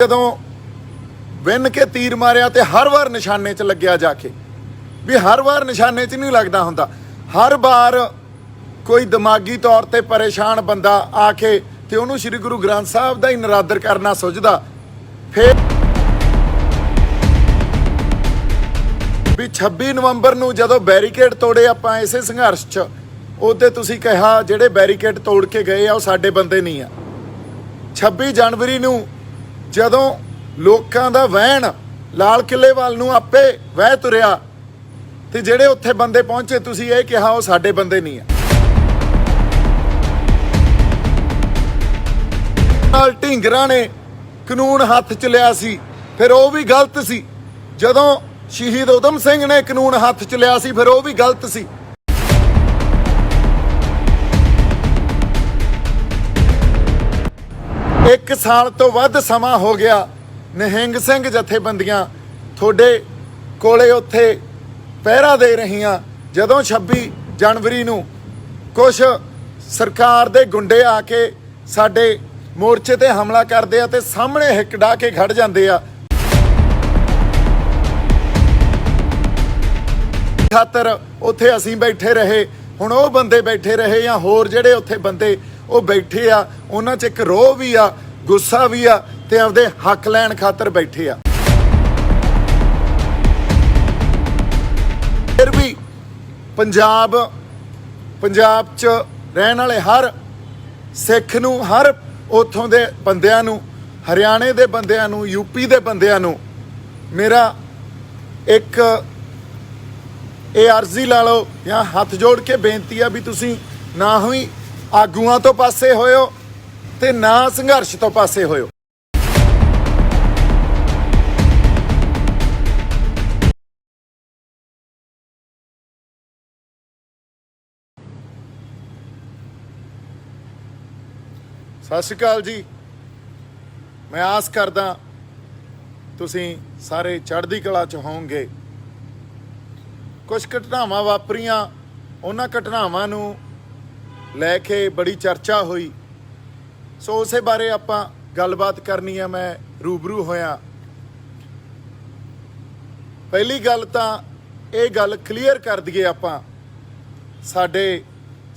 ਜਦੋਂ ਵਿੰਨ ਕੇ ਤੀਰ ਮਾਰਿਆ ਤੇ ਹਰ ਵਾਰ ਨਿਸ਼ਾਨੇ 'ਚ ਲੱਗਿਆ ਜਾ ਕੇ ਵੀ ਹਰ ਵਾਰ ਨਿਸ਼ਾਨੇ 'ਚ ਨਹੀਂ ਲੱਗਦਾ ਹੁੰਦਾ। ਹਰ ਵਾਰ ਕੋਈ ਦਿਮਾਗੀ ਤੌਰ ਤੇ ਪਰੇਸ਼ਾਨ ਬੰਦਾ ਆ ਕੇ ਤੇ ਉਹਨੂੰ ਸ੍ਰੀ ਗੁਰੂ ਗ੍ਰੰਥ ਸਾਹਿਬ ਦਾ ਹੀ ਨਿਰਾਦਰ ਕਰਨਾ ਸੁਝਦਾ। ਫਿਰ ਵੀ 26 ਨਵੰਬਰ ਨੂੰ ਜਦੋਂ ਬੈਰੀਕੇਡ ਤੋੜੇ ਆਪਾਂ ਇਸੇ ਸੰਘਰਸ਼ 'ਚ, ਉਹਦੇ ਤੁਸੀਂ ਕਿਹਾ ਜਿਹੜੇ ਬੈਰੀਕੇਡ ਤੋੜ ਕੇ ਗਏ ਆ ਉਹ ਸਾਡੇ ਬੰਦੇ ਨਹੀਂ ਆ। 26 ਜਨਵਰੀ ਨੂੰ ਜਦੋਂ ਲੋਕਾਂ ਦਾ ਵਹਿਣ ਲਾਲ ਕਿਲੇ ਵੱਲ ਨੂੰ ਆਪੇ ਵਹਿ ਤੁਰਿਆ ਤੇ ਜਿਹੜੇ ਉੱਥੇ ਬੰਦੇ ਪਹੁੰਚੇ ਤੁਸੀਂ ਇਹ ਕਿਹਾ ਉਹ ਸਾਡੇ ਬੰਦੇ ਨਹੀਂ ਆ। ਨਾਲ ਢਿੰਗਰਾਂ ਨੇ ਕਾਨੂੰਨ ਹੱਥ 'ਚ ਲਿਆ ਸੀ, ਫਿਰ ਉਹ ਵੀ ਗਲਤ ਸੀ। ਜਦੋਂ ਸ਼ਹੀਦ ਊਧਮ ਸਿੰਘ ਨੇ ਕਾਨੂੰਨ ਹੱਥ 'ਚ ਲਿਆ ਸੀ, ਫਿਰ ਉਹ ਵੀ ਗਲਤ ਸੀ। ਇੱਕ ਸਾਲ ਤੋਂ ਵੱਧ ਸਮਾਂ ਹੋ ਗਿਆ, ਨਿਹੰਗ ਸਿੰਘ ਜਥੇਬੰਦੀਆਂ ਤੁਹਾਡੇ ਕੋਲੇ ਉੱਥੇ ਪਹਿਰਾ ਦੇ ਰਹੀਆਂ। ਜਦੋਂ 26 ਜਨਵਰੀ ਨੂੰ ਕੁਝ ਸਰਕਾਰ ਦੇ ਗੁੰਡੇ ਆ ਕੇ ਸਾਡੇ ਮੋਰਚੇ ਤੇ ਹਮਲਾ ਕਰਦੇ ਆ ਤੇ ਸਾਹਮਣੇ ਹਿੱਕ ਡਾ ਕੇ ਖੜ ਜਾਂਦੇ ਆ ਖਾਤਰ ਉੱਥੇ ਅਸੀਂ ਬੈਠੇ ਰਹੇ। ਹੁਣ ਉਹ ਬੰਦੇ ਬੈਠੇ ਰਹੇ ਜਾਂ ਹੋਰ ਜਿਹੜੇ ਉੱਥੇ ਬੰਦੇ ਉਹ ਬੈਠੇ ਆ, ਉਹਨਾਂ 'ਚ ਇੱਕ ਰੋਹ ਵੀ ਆ, ਗੁੱਸਾ ਵੀ ਆ ਤੇ ਆਪਦੇ ਹੱਕ ਲੈਣ ਖਾਤਰ ਬੈਠੇ ਆ। ਫਿਰ ਵੀ ਪੰਜਾਬ 'ਚ ਰਹਿਣ ਵਾਲੇ ਹਰ ਸਿੱਖ ਨੂੰ, ਹਰ ਉੱਥੋਂ ਦੇ ਬੰਦਿਆਂ ਨੂੰ, ਹਰਿਆਣੇ ਦੇ ਬੰਦਿਆਂ ਨੂੰ, ਯੂਪੀ ਦੇ ਬੰਦਿਆਂ ਨੂੰ ਮੇਰਾ ਇੱਕ ਇਹ ਅਰਜ਼ੀ ਲਾ ਲਓ ਜਾਂ ਹੱਥ ਜੋੜ ਕੇ ਬੇਨਤੀ ਆ ਵੀ ਤੁਸੀਂ ਨਾ ਹੀ ਆਗੂਆਂ ਤੋਂ ਪਾਸੇ ਹੋਇਓ ਤੇ ਨਾ ਸੰਘਰਸ਼ ਤੋਂ ਪਾਸੇ ਹੋਇਓ। ਸਤਿ ਸ਼੍ਰੀ ਅਕਾਲ ਜੀ। ਮੈਂ ਆਸ ਕਰਦਾ ਤੁਸੀਂ ਸਾਰੇ ਚੜ੍ਹਦੀ ਕਲਾ 'ਚ ਹੋਵੋਗੇ। ਕੁਝ ਘਟਨਾਵਾਂ ਵਾਪਰੀਆਂ, ਉਹਨਾਂ ਘਟਨਾਵਾਂ ਨੂੰ ਲੈ ਕੇ ਬੜੀ ਚਰਚਾ ਹੋਈ, ਸੋ ਉਸੇ ਬਾਰੇ ਆਪਾਂ ਗੱਲਬਾਤ ਕਰਨੀ ਆ। ਮੈਂ ਰੂਬਰੂ ਹੋਇਆ। ਪਹਿਲੀ ਗੱਲ ਤਾਂ ਇਹ ਗੱਲ ਕਲੀਅਰ ਕਰ ਦਈਏ ਆਪਾਂ, ਸਾਡੇ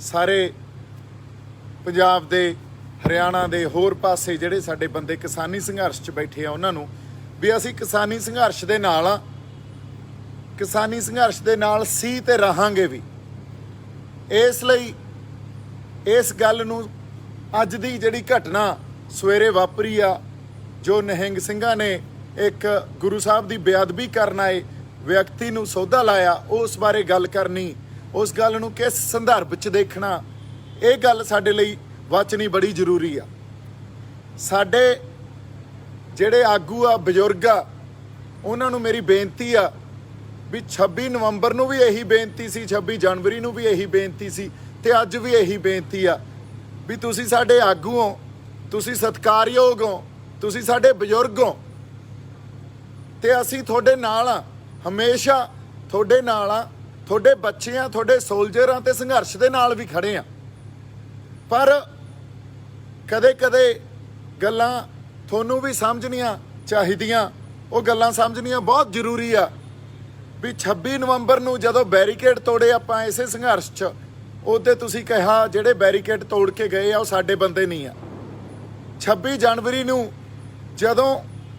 ਸਾਰੇ ਪੰਜਾਬ ਦੇ, ਹਰਿਆਣਾ ਦੇ ਹੋਰ ਪਾਸੇ ਜਿਹੜੇ ਸਾਡੇ ਬੰਦੇ ਕਿਸਾਨੀ ਸੰਘਰਸ਼ 'ਚ ਬੈਠੇ ਆ ਉਹਨਾਂ ਨੂੰ ਵੀ ਅਸੀਂ ਕਿਸਾਨੀ ਸੰਘਰਸ਼ ਦੇ ਨਾਲ ਆ, ਕਿਸਾਨੀ ਸੰਘਰਸ਼ ਦੇ ਨਾਲ ਸੀ ਤੇ ਰਹਾਂਗੇ ਵੀ। ਇਸ ਲਈ ਇਸ ਗੱਲ ਨੂੰ, ਅੱਜ ਦੀ ਜਿਹੜੀ ਘਟਨਾ ਸਵੇਰੇ ਵਾਪਰੀ ਆ, ਜੋ ਨਿਹੰਗ ਸਿੰਘਾਂ ਨੇ ਇੱਕ ਗੁਰੂ ਸਾਹਿਬ ਦੀ ਬੇਅਦਬੀ ਕਰਨ ਆਏ ਵਿਅਕਤੀ ਨੂੰ ਸੌਦਾ ਲਾਇਆ, ਉਸ ਬਾਰੇ ਗੱਲ ਕਰਨੀ, ਉਸ ਗੱਲ ਨੂੰ ਕਿਸ ਸੰਦਰਭ 'ਚ ਦੇਖਣਾ, ਇਹ ਗੱਲ ਸਾਡੇ ਲਈ ਵਾਚਣੀ ਬੜੀ ਜ਼ਰੂਰੀ ਆ। ਸਾਡੇ ਜਿਹੜੇ ਆਗੂ ਆ, ਬਜ਼ੁਰਗ ਆ, ਉਹਨਾਂ ਨੂੰ ਮੇਰੀ ਬੇਨਤੀ ਆ ਵੀ 26 ਨਵੰਬਰ ਨੂੰ ਵੀ ਇਹੀ ਬੇਨਤੀ ਸੀ, 26 ਜਨਵਰੀ ਨੂੰ ਵੀ ਇਹੀ ਬੇਨਤੀ ਸੀ ਤੇ ਅੱਜ ਵੀ ਇਹੀ ਬੇਨਤੀ ਆ ਵੀ ਤੁਸੀਂ ਸਾਡੇ ਆਗੂ ਹੋ, ਤੁਸੀਂ ਸਤਿਕਾਰਯੋਗ ਹੋ, ਤੁਸੀਂ ਸਾਡੇ ਬਜ਼ੁਰਗ ਹੋ ਤੇ ਅਸੀਂ ਤੁਹਾਡੇ ਨਾਲ ਆ, ਹਮੇਸ਼ਾ ਤੁਹਾਡੇ ਨਾਲ ਆ, ਤੁਹਾਡੇ ਬੱਚੇ ਆ, ਤੁਹਾਡੇ ਸੋਲਜਰਾਂ ਤੇ ਸੰਘਰਸ਼ ਦੇ ਨਾਲ ਵੀ ਖੜੇ ਆ। ਪਰ ਕਦੇ-ਕਦੇ ਗੱਲਾਂ ਤੁਹਾਨੂੰ ਵੀ ਸਮਝਣੀਆਂ ਚਾਹੀਦੀਆਂ, ਉਹ ਗੱਲਾਂ ਸਮਝਣੀਆਂ ਬਹੁਤ ਜ਼ਰੂਰੀ ਆ ਵੀ 26 ਨਵੰਬਰ ਨੂੰ ਜਦੋਂ ਬੈਰੀਕੇਡ ਤੋੜੇ ਆਪਾਂ ਇਸੇ ਸੰਘਰਸ਼ 'ਚ, ਉਹਦੇ ਤੁਸੀਂ ਕਿਹਾ ਜਿਹੜੇ ਬੈਰੀਕੇਡ ਤੋੜ ਕੇ ਗਏ ਆ ਉਹ ਸਾਡੇ ਬੰਦੇ ਨਹੀਂ ਆ। 26 ਜਨਵਰੀ ਨੂੰ ਜਦੋਂ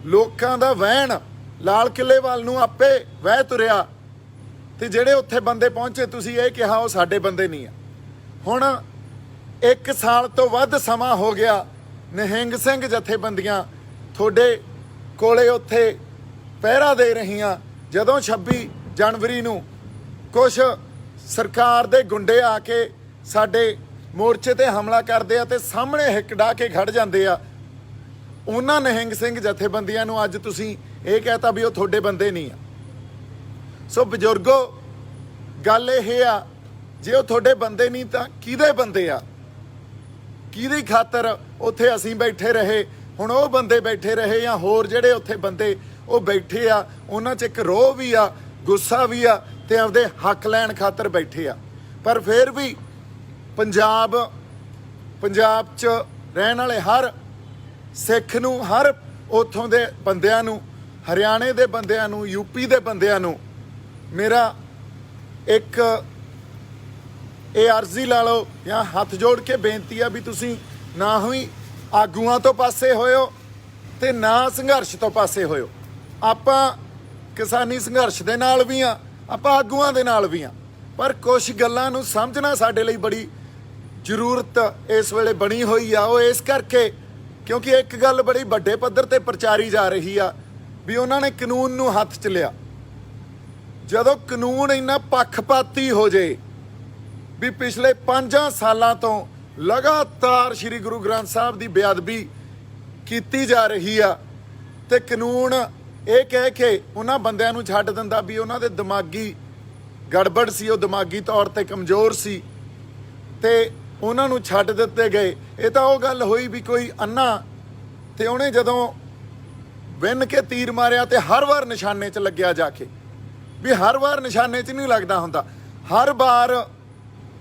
ਲੋਕਾਂ ਦਾ ਵਹਿਣ ਲਾਲ ਕਿਲੇ ਵੱਲ ਨੂੰ ਆਪੇ ਵਹਿ ਤੁਰਿਆ ਤੇ ਜਿਹੜੇ ਉੱਥੇ ਬੰਦੇ ਪਹੁੰਚੇ ਤੁਸੀਂ ਇਹ ਕਿਹਾ ਉਹ ਸਾਡੇ ਬੰਦੇ ਨਹੀਂ ਆ। ਹੁਣ ਇੱਕ ਸਾਲ ਤੋਂ ਵੱਧ ਸਮਾਂ ਹੋ ਗਿਆ, ਨਿਹੰਗ ਸਿੰਘ ਜਥੇਬੰਦੀਆਂ ਤੁਹਾਡੇ ਕੋਲੇ ਉੱਥੇ ਪਹਿਰਾ ਦੇ ਰਹੀਆਂ। ਜਦੋਂ 26 ਜਨਵਰੀ ਨੂੰ ਕੁਝ ਸਰਕਾਰ ਦੇ ਗੁੰਡੇ ਆ ਕੇ ਸਾਡੇ ਮੋਰਚੇ ਤੇ ਹਮਲਾ ਕਰਦੇ ਆ ਤੇ ਸਾਹਮਣੇ ਹਿੱਕ ਡਾ ਕੇ ਖੜ ਜਾਂਦੇ ਆ, ਉਹਨਾਂ ਨਿਹੰਗ ਸਿੰਘ ਜਥੇਬੰਦੀਆਂ ਨੂੰ ਅੱਜ ਤੁਸੀਂ ਇਹ ਕਹਿਤਾ ਵੀ ਉਹ ਤੁਹਾਡੇ ਬੰਦੇ ਨਹੀਂ ਆ। ਸੋ ਬਜ਼ੁਰਗੋ, ਗੱਲ ਇਹ ਆ, ਜੇ ਉਹ ਤੁਹਾਡੇ ਬੰਦੇ ਨਹੀਂ ਤਾਂ ਕਿਹਦੇ ਬੰਦੇ ਆ, ਕਿਹਦੀ ਖਾਤਰ ਉੱਥੇ ਅਸੀਂ ਬੈਠੇ ਰਹੇ। ਹੁਣ ਉਹ ਬੰਦੇ ਬੈਠੇ ਰਹੇ ਜਾਂ ਹੋਰ ਜਿਹੜੇ ਉੱਥੇ ਬੰਦੇ ਉਹ ਬੈਠੇ ਆ, ਉਹਨਾਂ 'ਚ ਇੱਕ ਰੋਹ ਵੀ ਆ, ਗੁੱਸਾ ਵੀ ਆ ਤੇ ਆਪਦੇ ਹੱਕ ਲੈਣ ਖਾਤਰ ਬੈਠੇ ਆ। ਪਰ ਫਿਰ ਵੀ ਪੰਜਾਬ 'ਚ ਰਹਿਣ ਵਾਲੇ ਹਰ ਸਿੱਖ ਨੂੰ, ਹਰ ਉੱਥੋਂ ਦੇ ਬੰਦਿਆਂ ਨੂੰ, ਹਰਿਆਣੇ ਦੇ ਬੰਦਿਆਂ ਨੂੰ, यूपी ਦੇ ਬੰਦਿਆਂ ਨੂੰ ਮੇਰਾ ਇੱਕ ਇਹ ਅਰਜ਼ੀ ਲਾ ਲਓ ਜਾਂ ਹੱਥ ਜੋੜ ਕੇ ਬੇਨਤੀ ਆ ਵੀ ਤੁਸੀਂ ਨਾ ਹੀ ਆਗੂਆਂ ਤੋਂ ਪਾਸੇ ਹੋਇਓ ਤੇ ਨਾ ਸੰਘਰਸ਼ ਤੋਂ ਪਾਸੇ ਹੋਇਓ। ਆਪਾਂ ਕਿਸਾਨੀ ਸੰਘਰਸ਼ ਦੇ ਨਾਲ ਵੀ ਆ, ਆਪਾਂ ਆਗੂਆਂ ਦੇ ਨਾਲ ਵੀ ਆ, ਪਰ ਕੁਝ ਗੱਲਾਂ ਨੂੰ ਸਮਝਣਾ ਸਾਡੇ ਲਈ ਬੜੀ ਜ਼ਰੂਰਤ ਇਸ ਵੇਲੇ ਬਣੀ ਹੋਈ ਆ। ਉਹ ਇਸ ਕਰਕੇ ਕਿਉਂਕਿ ਇੱਕ ਗੱਲ ਬੜੀ ਵੱਡੇ ਪੱਧਰ ਤੇ ਪ੍ਰਚਾਰੀ ਜਾ ਰਹੀ ਆ ਵੀ ਉਹਨਾਂ ਨੇ ਕਾਨੂੰਨ ਨੂੰ ਹੱਥ 'ਚ ਲਿਆ। ਜਦੋਂ ਕਾਨੂੰਨ ਇੰਨਾ ਪੱਖਪਾਤੀ ਹੋ ਜੇ ਵੀ ਪਿਛਲੇ 5 ਸਾਲਾਂ ਤੋਂ ਲਗਾਤਾਰ ਸ੍ਰੀ ਗੁਰੂ ਗ੍ਰੰਥ ਸਾਹਿਬ ਦੀ ਬੇਅਦਬੀ ਕੀਤੀ ਜਾ ਰਹੀ ਆ ਤੇ ਕਾਨੂੰਨ ਇਹ ਕਹਿ ਕੇ ਉਹਨਾਂ ਬੰਦਿਆਂ ਨੂੰ ਛੱਡ ਦਿੰਦਾ ਵੀ ਉਹਨਾਂ ਦੇ ਦਿਮਾਗੀ ਗੜਬੜ ਸੀ, ਉਹ ਦਿਮਾਗੀ ਤੌਰ ਤੇ ਕਮਜ਼ੋਰ ਸੀ ਤੇ ਉਹਨਾਂ ਨੂੰ ਛੱਡ ਦਿੱਤੇ ਗਏ। ਇਹ ਤਾਂ ਉਹ ਗੱਲ ਹੋਈ ਵੀ ਕੋਈ ਅੰਨਾ ਤੇ ਉਹਨੇ ਜਦੋਂ ਵਿੰਨ ਕੇ ਤੀਰ ਮਾਰਿਆ ਤੇ ਹਰ ਵਾਰ ਨਿਸ਼ਾਨੇ 'ਚ ਲੱਗਿਆ ਜਾ ਕੇ, ਵੀ ਹਰ ਵਾਰ ਨਿਸ਼ਾਨੇ 'ਚ ਨਹੀਂ ਲੱਗਦਾ ਹੁੰਦਾ। ਹਰ ਵਾਰ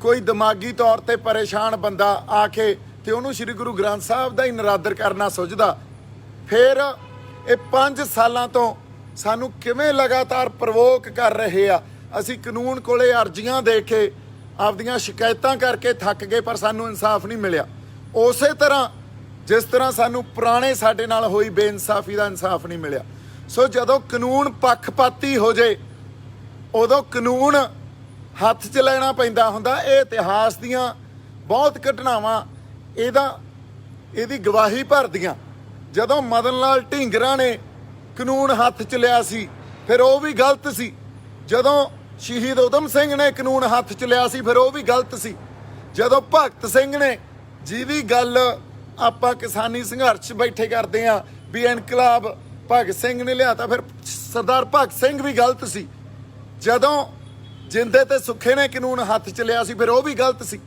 ਕੋਈ ਦਿਮਾਗੀ ਤੌਰ ਤੇ ਪਰੇਸ਼ਾਨ ਬੰਦਾ ਆ ਕੇ ਤੇ ਉਹਨੂੰ ਸ੍ਰੀ ਗੁਰੂ ਗ੍ਰੰਥ ਸਾਹਿਬ ਦਾ ਹੀ ਨਿਰਾਦਰ ਕਰਨਾ ਸੁਝਦਾ। ਫਿਰ ਇਹ 5 ਸਾਲਾਂ ਤੋਂ ਸਾਨੂੰ ਕਿਵੇਂ ਲਗਾਤਾਰ ਪ੍ਰਵੋਕ ਕਰ ਰਹੇ ਆ। ਅਸੀਂ ਕਾਨੂੰਨ ਕੋਲੇ ਅਰਜ਼ੀਆਂ ਦੇ ਕੇ ਆਪਦੀਆਂ ਸ਼ਿਕਾਇਤਾਂ ਕਰਕੇ ਥੱਕ ਗਏ ਪਰ ਸਾਨੂੰ ਇਨਸਾਫ ਨਹੀਂ ਮਿਲਿਆ। ਉਸੇ ਤਰ੍ਹਾਂ ਜਿਸ ਤਰ੍ਹਾਂ ਸਾਨੂੰ ਪੁਰਾਣੇ ਸਾਡੇ ਨਾਲ ਹੋਈ ਬੇਇਨਸਾਫੀ ਦਾ ਇਨਸਾਫ ਨਹੀਂ ਮਿਲਿਆ। ਸੋ ਜਦੋਂ ਕਾਨੂੰਨ ਪੱਖਪਾਤੀ ਹੋ ਜੇ ਉਦੋਂ ਕਾਨੂੰਨ ਹੱਥ 'ਚ ਲੈਣਾ ਪੈਂਦਾ ਹੁੰਦਾ। ਇਹ ਇਤਿਹਾਸ ਦੀਆਂ ਬਹੁਤ ਘਟਨਾਵਾਂ ਇਹਦੀ ਗਵਾਹੀ ਭਰਦੀਆਂ। ਜਦੋਂ ਮਦਨ ਲਾਲ ਢੀਂਗਰਾ ਨੇ ਕਾਨੂੰਨ ਹੱਥ 'ਚ ਲਿਆ ਸੀ ਫਿਰ ਉਹ ਵੀ ਗਲਤ ਸੀ। ਜਦੋਂ ਸ਼ਹੀਦ ਊਧਮ ਸਿੰਘ ਨੇ ਕਾਨੂੰਨ ਹੱਥ 'ਚ ਲਿਆ ਸੀ ਫਿਰ ਉਹ ਵੀ ਗਲਤ ਸੀ। ਜਦੋਂ ਭਗਤ ਸਿੰਘ ਨੇ, ਜਿਹਦੀ ਗੱਲ ਆਪਾਂ ਕਿਸਾਨੀ ਸੰਘਰਸ਼ ਬੈਠੇ ਕਰਦੇ ਆ ਵੀ ਇਨਕਲਾਬ ਭਗਤ ਸਿੰਘ ਨੇ ਲਿਆ ਤਾਂ ਫਿਰ ਸਰਦਾਰ ਭਗਤ ਸਿੰਘ ਵੀ ਗਲਤ ਸੀ। ਜਦੋਂ ਜਿੰਦੇ ਤੇ ਸੁੱਖੇ ਨੇ ਕਾਨੂੰਨ ਹੱਥ 'ਚ ਲਿਆ ਸੀ ਫਿਰ ਉਹ ਵੀ ਗਲਤ ਸੀ।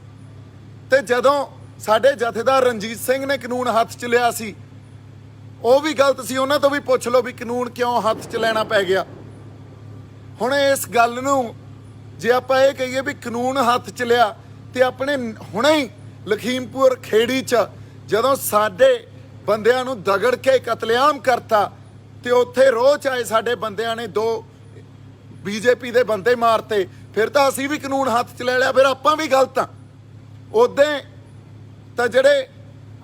ਤੇ ਜਦੋਂ ਸਾਡੇ ਜਥੇਦਾਰ ਰਣਜੀਤ ਸਿੰਘ ਨੇ ਕਾਨੂੰਨ ਹੱਥ 'ਚ ਲਿਆ ਸੀ ਉਹ ਵੀ ਗਲਤ ਸੀ। ਉਹਨਾਂ ਤੋਂ ਵੀ ਪੁੱਛ ਲਓ ਵੀ ਕਾਨੂੰਨ ਕਿਉਂ ਹੱਥ 'ਚ ਲੈਣਾ ਪੈ ਗਿਆ। ਹੁਣ ਇਸ ਗੱਲ ਨੂੰ ਜੇ ਆਪਾਂ ਇਹ ਕਹੀਏ ਵੀ ਕਾਨੂੰਨ ਹੱਥ 'ਚ ਲਿਆ ਤੇ ਆਪਣੇ ਹੁਣੇ ਹੀ ਲਖੀਮਪੁਰ ਖੇੜੀ 'ਚ ਜਦੋਂ ਸਾਡੇ ਬੰਦਿਆਂ ਨੂੰ ਦਗੜ ਕੇ ਕਤਲੇਆਮ ਕਰਤਾ ਤੇ ਉੱਥੇ ਰੋਹ 'ਚ ਆਏ ਸਾਡੇ ਬੰਦਿਆਂ ਨੇ 2 ਬੀਜੇਪੀ ਦੇ ਬੰਦੇ ਮਾਰਤੇ, ਫਿਰ ਤਾਂ ਅਸੀਂ ਵੀ ਕਾਨੂੰਨ ਹੱਥ 'ਚ ਲੈ ਲਿਆ, ਫਿਰ ਆਪਾਂ ਵੀ ਗਲਤ ਆ। ਉਦੋਂ ਤਾਂ ਜਿਹੜੇ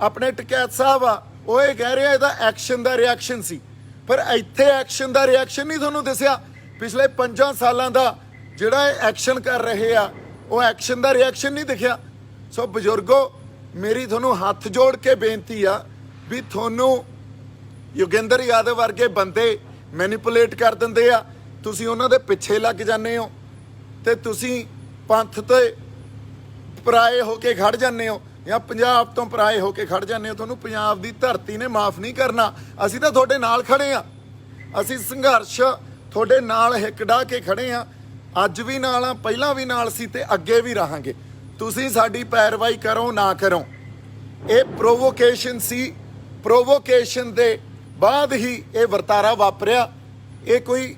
ਆਪਣੇ ਟਕੈਤ ਸਾਹਿਬ ਆ ਉਹ ਇਹ ਕਹਿ ਰਹੇ ਆ ਇਹਦਾ ਐਕਸ਼ਨ ਦਾ ਰਿਐਕਸ਼ਨ ਸੀ, ਪਰ ਇੱਥੇ ਐਕਸ਼ਨ ਦਾ ਰਿਐਕਸ਼ਨ ਨਹੀਂ ਤੁਹਾਨੂੰ ਦਿਸਿਆ। ਪਿਛਲੇ 5 ਸਾਲਾਂ ਦਾ ਜਿਹੜਾ ਇਹ ਐਕਸ਼ਨ ਕਰ ਰਹੇ ਆ ਉਹ ਐਕਸ਼ਨ ਦਾ ਰਿਐਕਸ਼ਨ ਨਹੀਂ ਦਿਖਿਆ। ਸੋ ਬਜ਼ੁਰਗੋ, ਮੇਰੀ ਤੁਹਾਨੂੰ ਹੱਥ ਜੋੜ ਕੇ ਬੇਨਤੀ ਆ ਵੀ ਤੁਹਾਨੂੰ ਯੋਗਿੰਦਰ ਯਾਦਵ ਵਰਗੇ ਬੰਦੇ ਮੈਨੀਪੂਲੇਟ ਕਰ ਦਿੰਦੇ ਆ, ਤੁਸੀਂ ਉਹਨਾਂ ਦੇ ਪਿੱਛੇ ਲੱਗ ਜਾਂਦੇ ਹੋ ਤੇ ਤੁਸੀਂ ਪੰਥ ਤੇ ਪਰਾਏ ਹੋ ਕੇ ਖੜ ਜਾਂਦੇ ਹੋ ਜਾਂ ਪੰਜਾਬ ਤੋਂ ਪਰਾਏ ਹੋ ਕੇ ਖੜ ਜਾਂਦੇ ਹੋ। ਤੁਹਾਨੂੰ ਪੰਜਾਬ ਦੀ ਧਰਤੀ ਨੇ ਮਾਫ ਨਹੀਂ ਕਰਨਾ। ਅਸੀਂ ਤਾਂ ਤੁਹਾਡੇ ਨਾਲ ਖੜੇ ਆ, ਅਸੀਂ ਸੰਘਰਸ਼ ਤੁਹਾਡੇ ਨਾਲ ਹਿੱਕ ਢਾਹ ਕੇ ਖੜੇ ਆ। ਅੱਜ ਵੀ ਨਾਲ ਆ, ਪਹਿਲਾਂ ਵੀ ਨਾਲ ਸੀ ਤੇ ਅੱਗੇ ਵੀ ਰਹਾਂਗੇ। ਤੁਸੀਂ ਸਾਡੀ ਪੈਰਵਾਈ ਕਰੋ ਨਾ ਕਰੋ, ਇਹ ਪ੍ਰੋਵੋਕੇਸ਼ਨ ਸੀ। ਪ੍ਰੋਵੋਕੇਸ਼ਨ ਦੇ ਬਾਅਦ ਹੀ ਇਹ ਵਰਤਾਰਾ ਵਾਪਰਿਆ। ਇਹ ਕੋਈ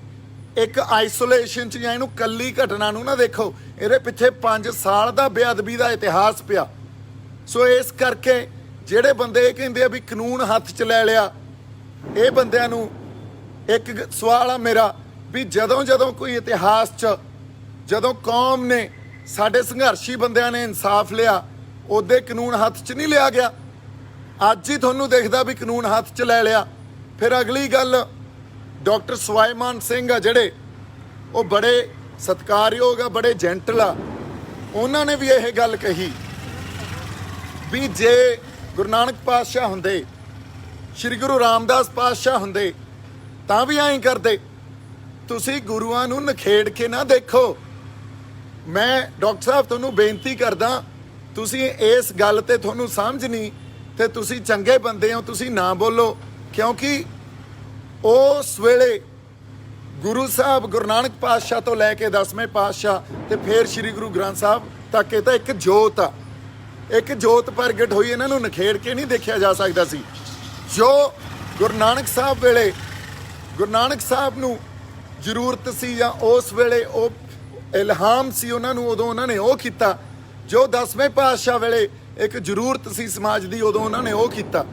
ਇੱਕ ਆਈਸੋਲੇਸ਼ਨ 'ਚ ਜਾਂ ਇਹਨੂੰ ਕੱਲੀ ਘਟਨਾ ਨੂੰ ਨਾ ਦੇਖੋ, ਇਹਦੇ ਪਿੱਛੇ 5 ਸਾਲ ਦਾ ਬੇਅਦਬੀ ਦਾ ਇਤਿਹਾਸ ਪਿਆ। ਸੋ ਇਸ ਕਰਕੇ ਜਿਹੜੇ ਬੰਦੇ ਇਹ ਕਹਿੰਦੇ ਆ ਵੀ ਕਾਨੂੰਨ ਹੱਥ 'ਚ ਲੈ ਲਿਆ, ਇਹ ਬੰਦਿਆਂ ਨੂੰ ਇੱਕ ਸਵਾਲ ਆ ਮੇਰਾ ਵੀ ਜਦੋਂ ਕੋਈ ਇਤਿਹਾਸ 'ਚ ਜਦੋਂ ਕੌਮ ਨੇ, ਸਾਡੇ ਸੰਘਰਸ਼ੀ ਬੰਦਿਆਂ ਨੇ ਇਨਸਾਫ ਲਿਆ, ਉਹਦੇ ਕਾਨੂੰਨ ਹੱਥ 'ਚ ਨਹੀਂ ਲਿਆ ਗਿਆ। ਅੱਜ ਹੀ ਤੁਹਾਨੂੰ ਦਿਖਦਾ ਵੀ ਕਾਨੂੰਨ ਹੱਥ 'ਚ ਲੈ ਲਿਆ। ਫਿਰ ਅਗਲੀ ਗੱਲ, ਡਾਕਟਰ ਸਵਾਈਮਾਨ ਸਿੰਘ ਆ ਜਿਹੜੇ, ਉਹ ਬੜੇ ਸਤਿਕਾਰਯੋਗ ਆ, ਬੜੇ ਜੈਂਟਲ ਆ, ਉਹਨਾਂ ਨੇ ਵੀ ਇਹ ਗੱਲ ਕਹੀ ਵੀ ਜੇ ਗੁਰੂ ਨਾਨਕ ਪਾਤਸ਼ਾਹ ਹੁੰਦੇ, ਸ਼੍ਰੀ ਗੁਰੂ ਰਾਮਦਾਸ ਪਾਤਸ਼ਾਹ ਹੁੰਦੇ ਤਾਂ ਵੀ ਐਂ ਕਰਦੇ। ਤੁਸੀਂ ਗੁਰੂਆਂ ਨੂੰ ਨਖੇੜ ਕੇ ਨਾ ਦੇਖੋ। ਮੈਂ ਡਾਕਟਰ ਸਾਹਿਬ ਤੁਹਾਨੂੰ ਬੇਨਤੀ ਕਰਦਾ, ਤੁਸੀਂ ਇਸ ਗੱਲ ਤੇ ਤੁਹਾਨੂੰ ਸਮਝ ਨਹੀਂ ਤੇ ਤੁਸੀਂ ਚੰਗੇ ਬੰਦੇ ਹੋ, ਤੁਸੀਂ ਨਾ ਬੋਲੋ, ਕਿਉਂਕਿ ਉਸ ਵੇਲੇ ਗੁਰੂ ਸਾਹਿਬ ਗੁਰੂ ਨਾਨਕ ਪਾਤਸ਼ਾਹ ਤੋਂ ਲੈ ਕੇ 10ਵੇਂ ਪਾਤਸ਼ਾਹ ਤੇ ਫਿਰ ਸ੍ਰੀ ਗੁਰੂ ਗ੍ਰੰਥ ਸਾਹਿਬ ਤੱਕ ਇਹ ਤਾਂ ਇੱਕ ਜੋਤ ਆ, ਇੱਕ ਜੋਤ ਪ੍ਰਗਟ ਹੋਈ। ਇਹਨਾਂ ਨੂੰ ਨਖੇੜ ਕੇ ਨਹੀਂ ਦੇਖਿਆ ਜਾ ਸਕਦਾ ਸੀ। ਜੋ ਗੁਰੂ ਨਾਨਕ ਸਾਹਿਬ ਵੇਲੇ ਗੁਰੂ ਨਾਨਕ ਸਾਹਿਬ ਨੂੰ ਜ਼ਰੂਰਤ ਸੀ ਜਾਂ ਉਸ ਵੇਲੇ ਉਹ ਇਲਹਾਮ ਸੀ ਉਹਨਾਂ ਨੂੰ, ਉਦੋਂ ਉਹਨਾਂ ਨੇ ਉਹ ਕੀਤਾ। ਜੋ 10ਵੇਂ ਪਾਤਸ਼ਾਹ ਵੇਲੇ ਇੱਕ ਜ਼ਰੂਰਤ ਸੀ ਸਮਾਜ ਦੀ, ਉਦੋਂ ਉਹਨਾਂ ਨੇ ਉਹ ਕੀਤਾ।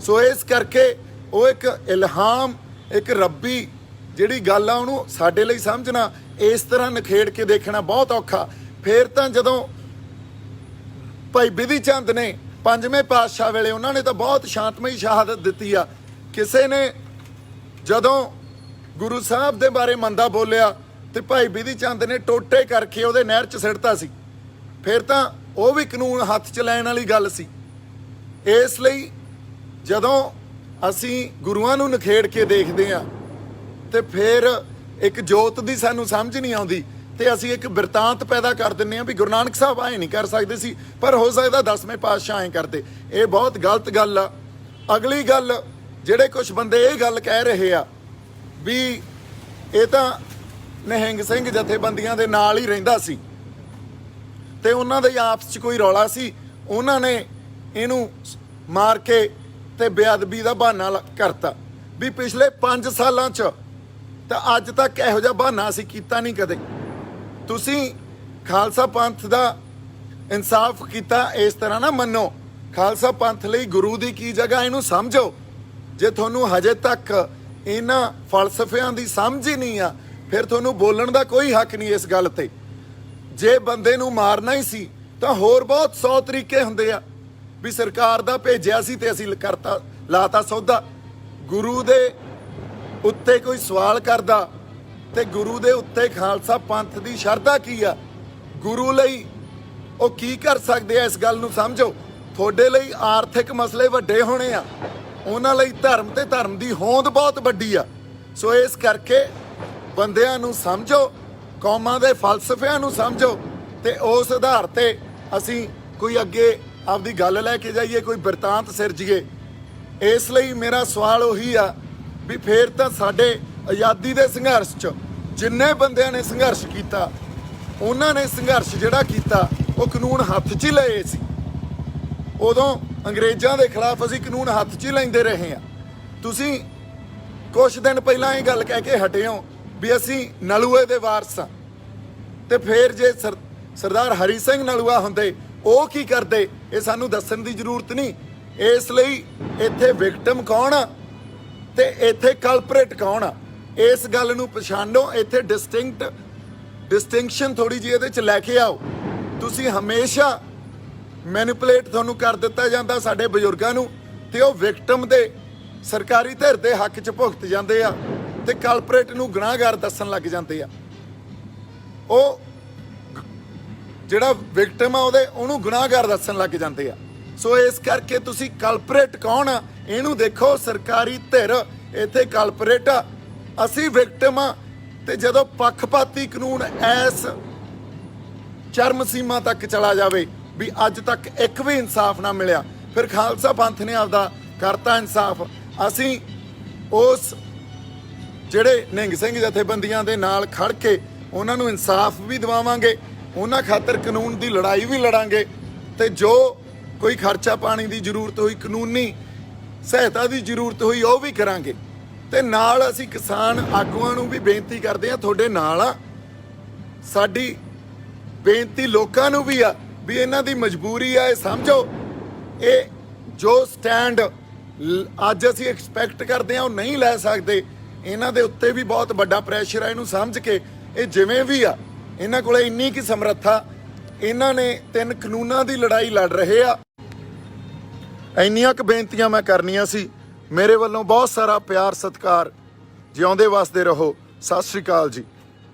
ਸੋ ਇਸ ਕਰਕੇ ਉਹ ਇੱਕ ਇਲਹਾਮ, ਇੱਕ ਰੱਬੀ ਜਿਹੜੀ ਗੱਲ ਆ ਉਹਨੂੰ ਸਾਡੇ ਲਈ ਸਮਝਣਾ, ਇਸ ਤਰ੍ਹਾਂ ਨਿਖੇੜ ਕੇ ਦੇਖਣਾ ਬਹੁਤ ਔਖਾ। ਫਿਰ ਤਾਂ ਜਦੋਂ ਭਾਈ ਬਿਧੀ ਚੰਦ ਨੇ 5ਵੇਂ ਪਾਤਸ਼ਾਹ ਵੇਲੇ ਉਹਨਾਂ ਨੇ ਤਾਂ ਬਹੁਤ ਸ਼ਾਂਤਮਈ ਸ਼ਹਾਦਤ ਦਿੱਤੀ ਆ। ਕਿਸੇ ਨੇ ਜਦੋਂ ਗੁਰੂ ਸਾਹਿਬ ਦੇ ਬਾਰੇ ਮੰਦਾ ਬੋਲਿਆ ਤੇ ਭਾਈ ਬਿਧੀ ਚੰਦ ਨੇ ਟੋਟੇ ਕਰਕੇ ਉਹਦੇ ਨਹਿਰ 'ਚ ਸਿੱਟਤਾ ਸੀ। ਫਿਰ ਤਾਂ ਉਹ ਵੀ ਕਾਨੂੰਨ ਹੱਥ 'ਚ ਲੈਣ ਵਾਲੀ ਗੱਲ ਸੀ। ਇਸ ਲਈ ਜਦੋਂ ਅਸੀਂ ਗੁਰੂਆਂ ਨੂੰ ਨਿਖੇੜ ਕੇ ਦੇਖਦੇ ਆ ਤੇ ਫਿਰ ਇੱਕ ਜੋਤ ਦੀ ਸਾਨੂੰ ਸਮਝ ਨਹੀਂ ਆਉਂਦੀ ਤੇ ਅਸੀਂ ਇੱਕ ਬਿਰਤਾਂਤ ਪੈਦਾ ਕਰ ਦਿੰਦੇ ਆ ਵੀ ਗੁਰੂ ਨਾਨਕ ਸਾਹਿਬ ਆਏ ਨਹੀਂ ਕਰ ਸਕਦੇ ਸੀ, ਪਰ ਹੋ ਸਕਦਾ 10ਵੇਂ ਪਾਤਸ਼ਾਹ ਆਏ ਕਰਦੇ। ਇਹ ਬਹੁਤ ਗਲਤ ਗੱਲ ਆ। ਅਗਲੀ ਗੱਲ, ਜਿਹੜੇ ਕੁਝ ਬੰਦੇ ਇਹ ਗੱਲ ਕਹਿ ਰਹੇ ਆ ਵੀ ਇਹ ਤਾਂ ਨਿਹੰਗ ਸਿੰਘ ਜਥੇਬੰਦੀਆਂ ਦੇ ਨਾਲ ਹੀ ਰਹਿੰਦਾ ਸੀ ਤੇ ਉਹਨਾਂ ਦੇ ਆਪਸ 'ਚ ਕੋਈ ਰੌਲਾ ਸੀ, ਉਹਨਾਂ ਨੇ ਇਹਨੂੰ ਮਾਰ ਕੇ ਤੇ ਬੇਅਦਬੀ ਦਾ ਬਹਾਨਾ ਕਰਤਾ। ਵੀ ਪਿਛਲੇ 5 ਸਾਲਾਂ 'ਚ ਤਾਂ ਅੱਜ ਤੱਕ ਇਹੋ ਜਿਹਾ ਬਹਾਨਾ ਅਸੀਂ ਕੀਤਾ ਨਹੀਂ ਕਦੇ। ਤੁਸੀਂ ਖਾਲਸਾ ਪੰਥ ਦਾ ਇਨਸਾਫ ਕੀਤਾ, ਇਸ ਤਰ੍ਹਾਂ ਨਾ ਮੰਨੋ। ਖਾਲਸਾ ਪੰਥ ਲਈ ਗੁਰੂ ਦੀ ਕੀ ਜਗ੍ਹਾ, ਇਹਨੂੰ ਸਮਝੋ। ਜੇ ਤੁਹਾਨੂੰ ਹਜੇ ਤੱਕ ਇਹਨਾਂ ਫਲਸਫਿਆਂ ਦੀ ਸਮਝ ਹੀ ਨਹੀਂ ਆ, ਫਿਰ ਤੁਹਾਨੂੰ ਬੋਲਣ ਦਾ ਕੋਈ ਹੱਕ ਨਹੀਂ ਇਸ ਗੱਲ ਤੇ। ਜੇ ਬੰਦੇ ਨੂੰ ਮਾਰਨਾ ਹੀ ਸੀ ਤਾਂ ਹੋਰ ਬਹੁਤ 100 ਤਰੀਕੇ ਹੁੰਦੇ ਆ ਵੀ ਸਰਕਾਰ ਦਾ ਭੇਜਿਆ ਸੀ ਤੇ ਅਸੀਂ ਕਰਤਾ, ਲਾਤਾ ਸੌਦਾ। ਗੁਰੂ ਦੇ ਉੱਤੇ ਕੋਈ ਸਵਾਲ ਕਰਦਾ ਤੇ ਗੁਰੂ ਦੇ ਉੱਤੇ ਖਾਲਸਾ ਪੰਥ ਦੀ ਸ਼ਰਧਾ ਕੀ ਆ, ਗੁਰੂ ਲਈ ਉਹ ਕੀ ਕਰ ਸਕਦੇ ਆ, ਇਸ ਗੱਲ ਨੂੰ ਸਮਝੋ। ਤੁਹਾਡੇ ਲਈ ਆਰਥਿਕ ਮਸਲੇ ਵੱਡੇ ਹੋਣੇ ਆ, ਉਹਨਾਂ ਲਈ ਧਰਮ ਤੇ ਧਰਮ ਦੀ ਹੋਂਦ ਬਹੁਤ ਵੱਡੀ ਆ। ਸੋ ਇਸ ਕਰਕੇ ਬੰਦਿਆਂ ਨੂੰ ਸਮਝੋ, ਕੌਮਾਂ ਦੇ ਫਲਸਫਿਆਂ ਨੂੰ ਸਮਝੋ ਤੇ ਉਸ ਆਧਾਰ ਤੇ ਅਸੀਂ ਕੋਈ ਅੱਗੇ ਆਪਦੀ ਗੱਲ ਲੈ ਕੇ ਜਾਈਏ, ਕੋਈ ਬਿਰਤਾਂਤ ਸਿਰਜੀਏ। ਇਸ ਲਈ ਮੇਰਾ ਸਵਾਲ ਉਹੀ ਆ ਵੀ ਫੇਰ ਤਾਂ ਸਾਡੇ ਆਜ਼ਾਦੀ ਦੇ ਸੰਘਰਸ਼ 'ਚ ਜਿੰਨੇ ਬੰਦਿਆਂ ਨੇ ਸੰਘਰਸ਼ ਕੀਤਾ, ਉਹਨਾਂ ਨੇ ਸੰਘਰਸ਼ ਜਿਹੜਾ ਕੀਤਾ ਉਹ ਕਾਨੂੰਨ ਹੱਥ 'ਚ ਹੀ ਲਏ ਸੀ। ਉਦੋਂ ਅੰਗਰੇਜ਼ਾਂ ਦੇ ਖਿਲਾਫ ਅਸੀਂ ਕਾਨੂੰਨ ਹੱਥ 'ਚ ਹੀ ਲੈਂਦੇ ਰਹੇ ਹਾਂ। ਤੁਸੀਂ ਕੁਝ ਦਿਨ ਪਹਿਲਾਂ ਇਹ ਗੱਲ ਕਹਿ ਕੇ ਹਟੇ ਹੋ ਵੀ ਅਸੀਂ ਨਲੂਏ ਦੇ ਵਾਰਸ ਹਾਂ, ਤੇ ਫਿਰ ਜੇ ਸਰਦਾਰ ਹਰੀ ਸਿੰਘ ਨਲੂਆ ਹੁੰਦੇ ਉਹ ਕੀ ਕਰਦੇ, ਇਹ ਸਾਨੂੰ ਦੱਸਣ ਦੀ ਜ਼ਰੂਰਤ ਨਹੀਂ। ਇਸ ਲਈ ਇੱਥੇ ਵਿਕਟਮ ਕੌਣ ਆ ਤੇ ਇੱਥੇ ਕਲਪਰੇਟ ਕੌਣ ਆ, ਇਸ ਗੱਲ ਨੂੰ ਪਛਾਣੋ। ਇੱਥੇ ਡਿਸਟਿੰਕਸ਼ਨ ਥੋੜੀ ਜਿਹੀ ਇਹਦੇ 'ਚ ਲੈ ਕੇ ਆਓ। ਤੁਸੀਂ ਹਮੇਸ਼ਾ ਮੈਨੀਪੂਲੇਟ ਤੁਹਾਨੂੰ ਕਰ ਦਿੱਤਾ ਜਾਂਦਾ ਸਾਡੇ ਬਜ਼ੁਰਗਾਂ ਨੂੰ, ਤੇ ਉਹ ਵਿਕਟਮ ਦੇ ਸਰਕਾਰੀ ਧਿਰ ਦੇ ਹੱਕ 'ਚ ਭੁਗਤ ਜਾਂਦੇ ਆ ਤੇ ਕਲਪਰੇਟ ਨੂੰ ਗੁਨਾਹਗਾਰ ਦੱਸਣ ਲੱਗ ਜਾਂਦੇ ਆ। ਉਹ ਜਿਹੜਾ ਵਿਕਟਮ ਆ ਉਹਨੂੰ ਗੁਨਾਹਗਾਰ ਦੱਸਣ ਲੱਗ ਜਾਂਦੇ ਆ। ਸੋ ਇਸ ਕਰਕੇ ਤੁਸੀਂ ਕਲਪਰੇਟ ਕੌਣ ਆ ਇਹਨੂੰ ਦੇਖੋ। ਸਰਕਾਰੀ ਧਿਰ ਇੱਥੇ ਕਲਪਰੇਟ ਆ, ਅਸੀਂ ਵਿਕਟਮ ਆ। ਤੇ ਜਦੋਂ ਪੱਖਪਾਤੀ ਕਾਨੂੰਨ ਐਸ ਚਰਮ ਸੀਮਾ ਤੱਕ ਚਲਾ ਜਾਵੇ ਵੀ ਅੱਜ ਤੱਕ ਇੱਕ ਵੀ ਇਨਸਾਫ ਨਾ ਮਿਲਿਆ, ਫਿਰ ਖਾਲਸਾ ਪੰਥ ਨੇ ਆਪਦਾ ਕਰਤਾ ਇਨਸਾਫ। ਅਸੀਂ ਉਸ ਜਿਹੜੇ ਨਿਹੰਗ ਸਿੰਘ ਜਥੇਬੰਦੀਆਂ ਦੇ ਨਾਲ ਖੜ ਕੇ ਉਹਨਾਂ ਨੂੰ ਇਨਸਾਫ ਵੀ ਦਿਵਾਵਾਂਗੇ, ਉਹਨਾਂ ਖਾਤਰ ਕਾਨੂੰਨ ਦੀ ਲੜਾਈ ਵੀ ਲੜਾਂਗੇ, ਤੇ ਜੋ ਕੋਈ ਖਰਚਾ ਪਾਣੀ ਦੀ ਜ਼ਰੂਰਤ ਹੋਈ, ਕਾਨੂੰਨੀ ਸਹਾਇਤਾ ਦੀ ਜ਼ਰੂਰਤ ਹੋਈ, ਉਹ ਵੀ ਕਰਾਂਗੇ। ਤੇ ਨਾਲ ਅਸੀਂ ਕਿਸਾਨ ਆਗੂਆਂ ਨੂੰ ਵੀ ਬੇਨਤੀ ਕਰਦੇ ਹਾਂ, ਤੁਹਾਡੇ ਨਾਲ ਆ। ਸਾਡੀ ਬੇਨਤੀ ਲੋਕਾਂ ਨੂੰ ਵੀ ਆ ਵੀ ਇਹਨਾਂ ਦੀ ਮਜਬੂਰੀ ਆ, ਇਹ ਸਮਝੋ। ਇਹ ਜੋ ਸਟੈਂਡ ਅੱਜ ਅਸੀਂ ਐਕਸਪੈਕਟ ਕਰਦੇ ਹਾਂ ਉਹ ਨਹੀਂ ਲੈ ਸਕਦੇ। ਇਹਨਾਂ ਦੇ ਉੱਤੇ ਵੀ ਬਹੁਤ ਵੱਡਾ ਪ੍ਰੈਸ਼ਰ ਆ, ਇਹਨੂੰ ਸਮਝ ਕੇ ਇਹ ਜਿਵੇਂ ਵੀ ਆ, ਇਹਨਾਂ ਕੋਲੇ ਇੰਨੀ ਕੀ ਸਮਰੱਥਾ, ਇਹਨਾਂ ਨੇ 3 ਕਾਨੂੰਨਾਂ ਦੀ ਲੜਾਈ ਲੜ ਰਹੇ ਆ। ਇੰਨੀਆਂ ਕੁ ਬੇਨਤੀਆਂ ਮੈਂ ਕਰਨੀਆਂ ਸੀ। ਮੇਰੇ ਵੱਲੋਂ ਬਹੁਤ ਸਾਰਾ ਪਿਆਰ ਸਤਿਕਾਰ। ਜਿਉਂਦੇ ਵਸਦੇ ਰਹੋ। ਸਤਿ ਸ਼੍ਰੀ ਅਕਾਲ ਜੀ।